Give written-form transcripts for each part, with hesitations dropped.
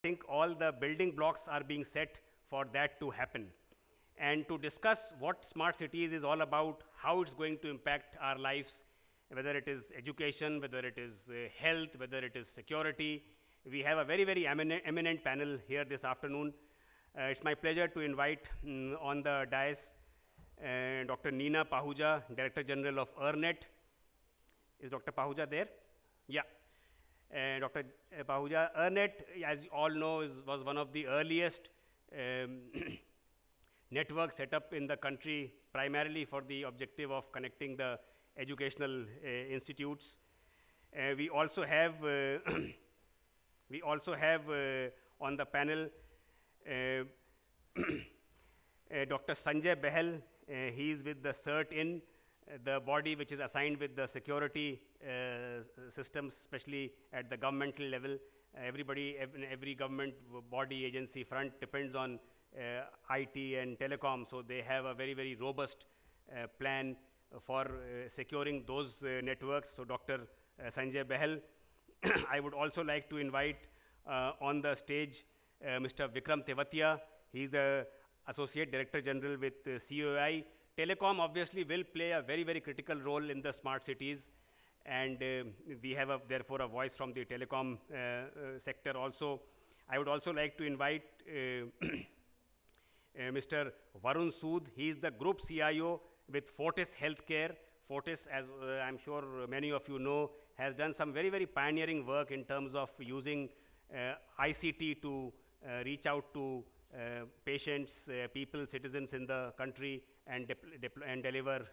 think all the building blocks are being set for that to happen. And to discuss what smart cities is all about, how it's going to impact our lives, whether it is education, whether it is health, whether it is security, we have a very, very eminent panel here this afternoon. It's my pleasure to invite on the dais Dr. Neena Pahuja, Director General of EarNet. Is Dr. Pahuja there? Yeah. Dr. Pahuja, EarNet, as you all know, was one of the earliest networks set up in the country, primarily for the objective of connecting the educational institutes. We also have on the panel Dr. Sanjay Behel. He is with the CERT-In, the body which is assigned with the security systems, especially at the governmental level. Every government body, agency front depends on IT and telecom, so they have a very, very robust plan for securing those networks. So Dr. Sanjay Behel. I would also like to invite on the stage Mr. Vikram Tewatia. He's the Associate Director General with COI. Telecom obviously will play a very, very critical role in the smart cities, and we have therefore a voice from the telecom sector also. I would also like to invite Mr. Varun Sood. He is the Group CIO with Fortis Healthcare. Fortis, as I'm sure many of you know, has done some very, very pioneering work in terms of using ICT to reach out to patients, people, citizens in the country, and deliver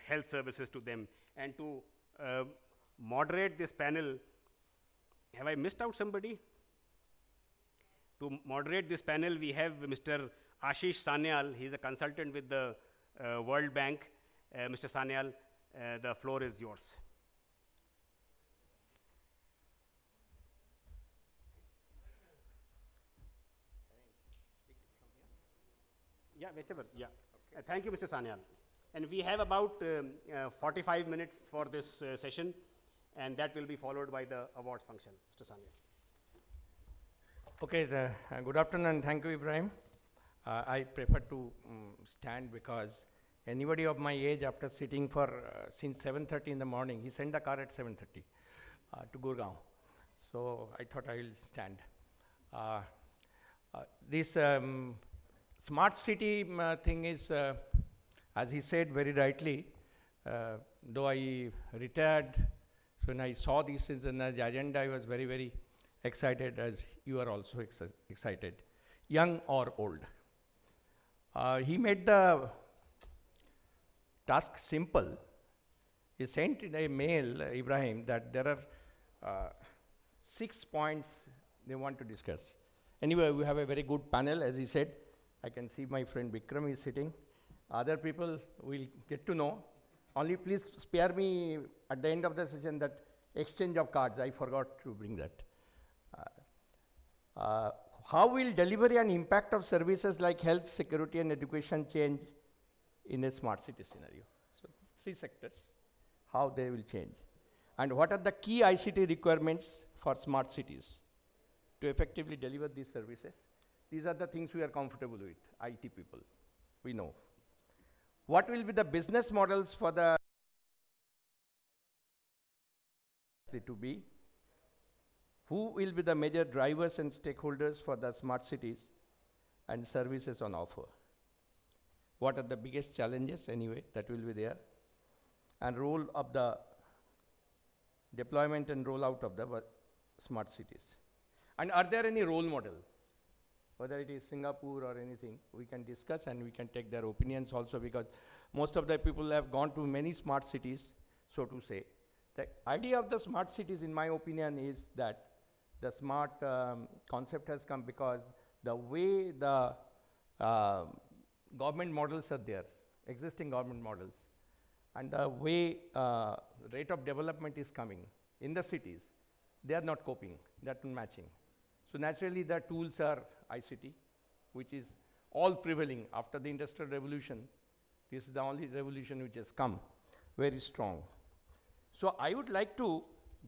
health services to them. And to moderate this panel, have I missed out somebody? To moderate this panel, we have Mr. Ashish Sanyal. He's a consultant with the World Bank. Mr. Sanyal, the floor is yours. Yeah, whichever. Yeah. Okay. Thank you, Mr. Sanyal. And we have about 45 minutes for this session, and that will be followed by the awards function. Mr. Sanyal. Okay, good afternoon and thank you, Ibrahim. I prefer to stand because anybody of my age, after sitting for since 7:30 in the morning, he sent the car at 7:30 to Gurgaon. So I thought I will stand. This smart city thing is, as he said very rightly, though I retired, so when I saw this in the agenda, I was very, very excited, as you are also excited, young or old. He made the task simple. He sent in a mail, Ibrahim, that there are 6 points they want to discuss. Anyway, we have a very good panel, as he said. I can see my friend Vikram is sitting. Other people will get to know. Only please spare me at the end of the session that exchange of cards. I forgot to bring that. How will delivery and impact of services like health, security, and education change in a smart city scenario? So 3 sectors, how they will change. And what are the key ICT requirements for smart cities to effectively deliver these services? These are the things we are comfortable with, IT people, we know. What will be the business models for the to be? Who will be the major drivers and stakeholders for the smart cities and services on offer? What are the biggest challenges, anyway, that will be there? And role of the deployment and rollout of the smart cities. And are there any role model? Whether it is Singapore or anything, we can discuss and we can take their opinions also, because most of the people have gone to many smart cities, so to say. The idea of the smart cities, in my opinion, is that the smart concept has come because the way the government models are there, existing government models, and the way rate of development is coming in the cities, they are not coping, they are not matching. So naturally the tools are ICT, which is all prevailing after the Industrial Revolution. This is the only revolution which has come very strong. So I would like to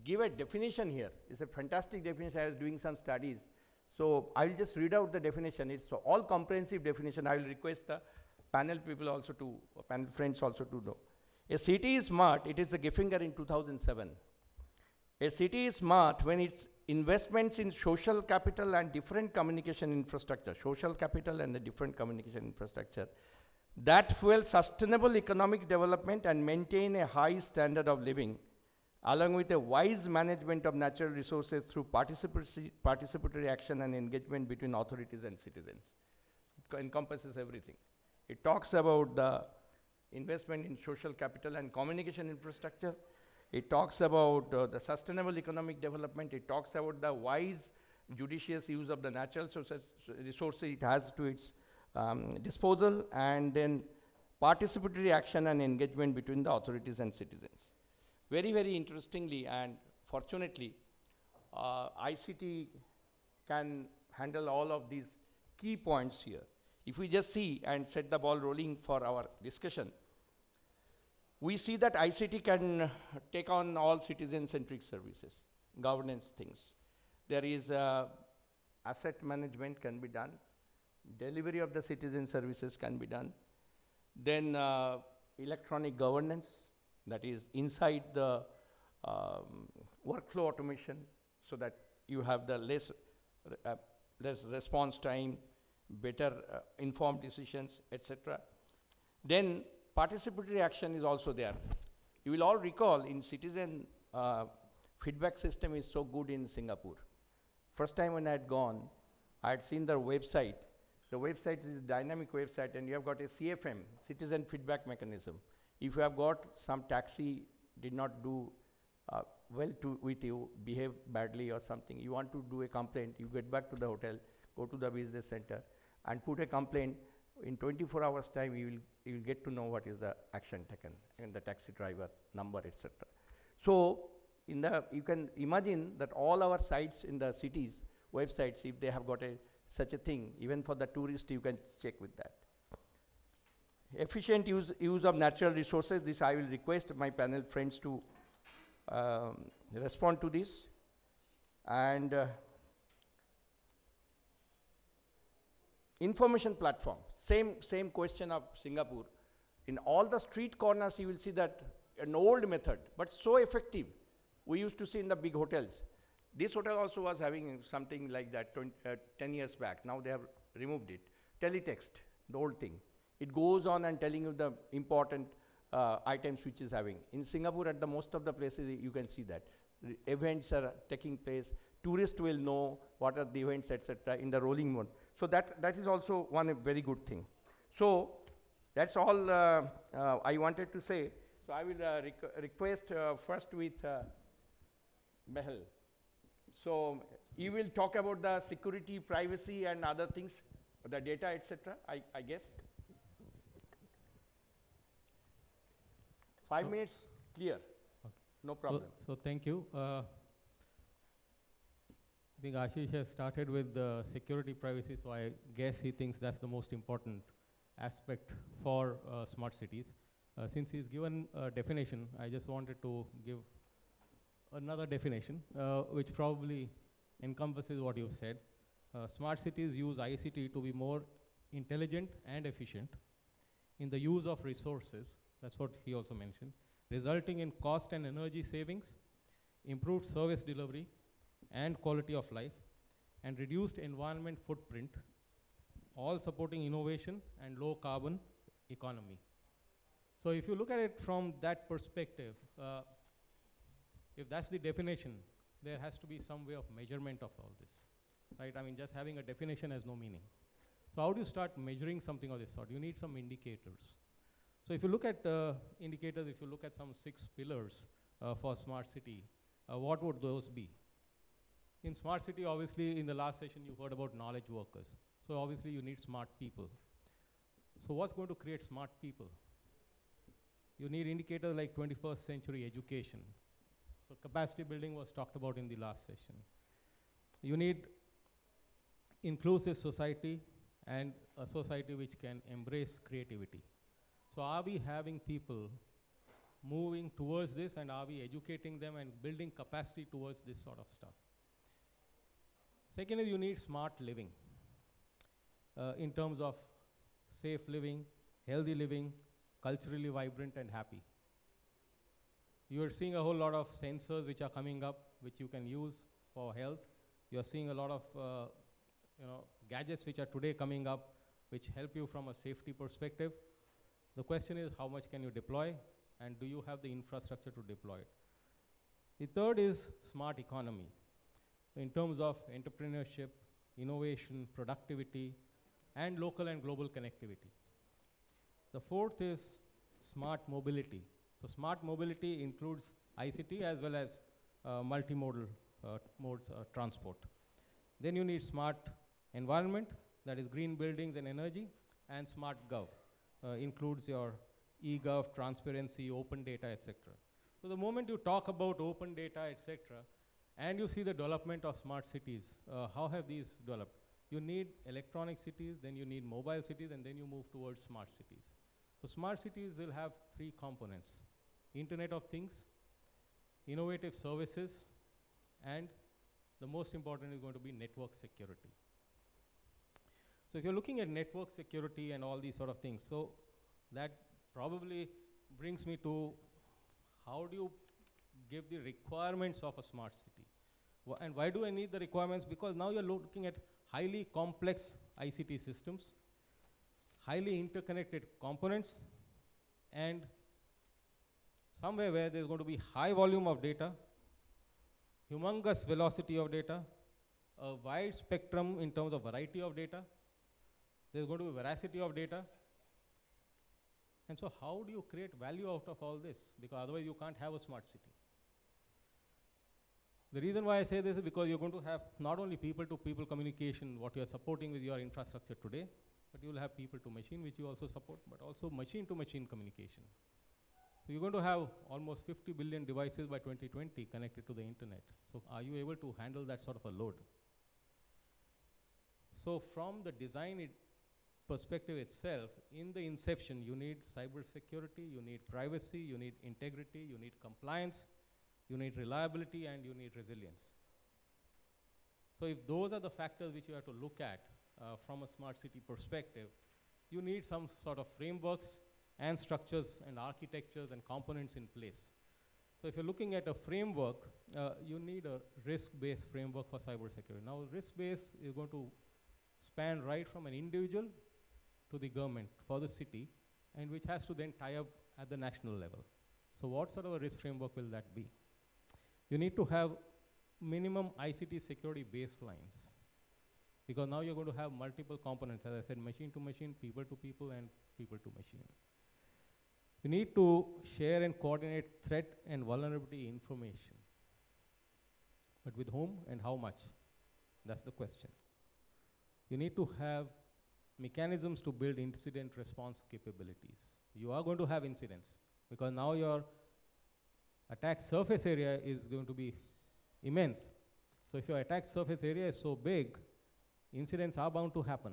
give a definition here. It's a fantastic definition. I was doing some studies. So I will just read out the definition. It's all comprehensive definition. I will request the panel people also to, panel friends also to know. A city is smart. It is the Gefinger in 2007. A city is smart when its investments in social capital and different communication infrastructure, social capital and the different communication infrastructure, that fuel sustainable economic development and maintain a high standard of living, along with a wise management of natural resources through participatory action and engagement between authorities and citizens. It encompasses everything. It talks about the investment in social capital and communication infrastructure. It talks about the sustainable economic development. It talks about the wise, judicious use of the natural resources it has to its disposal, and then participatory action and engagement between the authorities and citizens. Very, very interestingly and fortunately, ICT can handle all of these key points here. If we just see and set the ball rolling for our discussion, we see that ICT can take on all citizen-centric services, governance things. There is asset management can be done, delivery of the citizen services can be done, then electronic governance, that is inside the workflow automation, so that you have the less response time, better informed decisions, etc. Then participatory action is also there. You will all recall in citizen feedback system is so good in Singapore. First time when I had gone, I had seen their website. The website is a dynamic website, and you have got a CFM, citizen feedback mechanism. If you have got some taxi did not do well with you, behave badly or something, you want to do a complaint, you get back to the hotel, go to the business center, and put a complaint. In 24 hours time, you will get to know what is the action taken, and the taxi driver number, etc. So you can imagine that all our sites in the cities, websites, if they have got such a thing, even for the tourist, you can check with that. Efficient use of natural resources. This I will request my panel friends to respond to this. And information platform, same question of Singapore. In all the street corners, you will see that an old method, but so effective. We used to see in the big hotels. This hotel also was having something like that 10 years back. Now they have removed it. Teletext, the old thing. It goes on and telling you the important items which is having. In Singapore, at the most of the places, you can see that. Events are taking place. Tourists will know what are the events, etc. in the rolling mode. So that is also one very good thing. So that's all I wanted to say. So I will request first with Behel. So you will talk about the security, privacy, and other things, the data, etc. I guess. 5 minutes, clear. Okay. No problem. So thank you. I think Ashish has started with security, privacy, so I guess he thinks that's the most important aspect for smart cities. Since he's given a definition, I just wanted to give another definition, which probably encompasses what you've said. Smart cities use ICT to be more intelligent and efficient in the use of resources. That's what he also mentioned, resulting in cost and energy savings, improved service delivery and quality of life, and reduced environment footprint, all supporting innovation and low carbon economy. So if you look at it from that perspective, if that's the definition, there has to be some way of measurement of all this, right? I mean, just having a definition has no meaning. So how do you start measuring something of this sort? You need some indicators. So if you look at indicators, if you look at some 6 pillars for smart city, what would those be? In smart city, obviously, in the last session, you heard about knowledge workers. So obviously, you need smart people. So what's going to create smart people? You need indicators like 21st century education. So capacity building was talked about in the last session. You need inclusive society and a society which can embrace creativity. So are we having people moving towards this, and are we educating them and building capacity towards this sort of stuff? Second is you need smart living in terms of safe living, healthy living, culturally vibrant and happy. You are seeing a whole lot of sensors which are coming up, which you can use for health. You are seeing a lot of gadgets which are today coming up, which help you from a safety perspective. The question is, how much can you deploy, and do you have the infrastructure to deploy it? The third is smart economy, in terms of entrepreneurship, innovation, productivity, and local and global connectivity. The fourth is smart mobility. So smart mobility includes ICT as well as multimodal modes transport. Then you need smart environment, that is green buildings and energy, and smart gov, includes your e-gov, transparency, open data, etc. So the moment you talk about open data, etc., and you see the development of smart cities, how have these developed? You need electronic cities, then you need mobile cities, and then you move towards smart cities. So smart cities will have three components: Internet of Things, innovative services, and the most important is going to be network security. So if you're looking at network security and all these sort of things, so that probably brings me to how do you give the requirements of a smart city? And why do I need the requirements? Because now you're looking at highly complex ICT systems, highly interconnected components, and somewhere where there's going to be high volume of data, humongous velocity of data, a wide spectrum in terms of variety of data. There's going to be veracity of data. And so how do you create value out of all this? Because otherwise you can't have a smart city. The reason why I say this is because you're going to have not only people-to-people communication, what you're supporting with your infrastructure today, but you'll have people-to-machine, which you also support, but also machine-to-machine communication. So you're going to have almost 50 billion devices by 2020 connected to the internet. So are you able to handle that sort of a load? So from the design perspective itself, in the inception, you need cyber security, you need privacy, you need integrity, you need compliance, you need reliability, and you need resilience. So if those are the factors which you have to look at from a smart city perspective, you need some sort of frameworks and structures and architectures and components in place. So if you're looking at a framework, you need a risk-based framework for cybersecurity. Now, risk-based is going to span right from an individual to the government for the city, and which has to then tie up at the national level. So what sort of a risk framework will that be? You need to have minimum ICT security baselines, because now you're going to have multiple components, as I said, machine to machine, people to people, and people to machine. You need to share and coordinate threat and vulnerability information. But with whom and how much? That's the question. You need to have mechanisms to build incident response capabilities. You are going to have incidents, because now your attack surface area is going to be immense. So if your attack surface area is so big, incidents are bound to happen.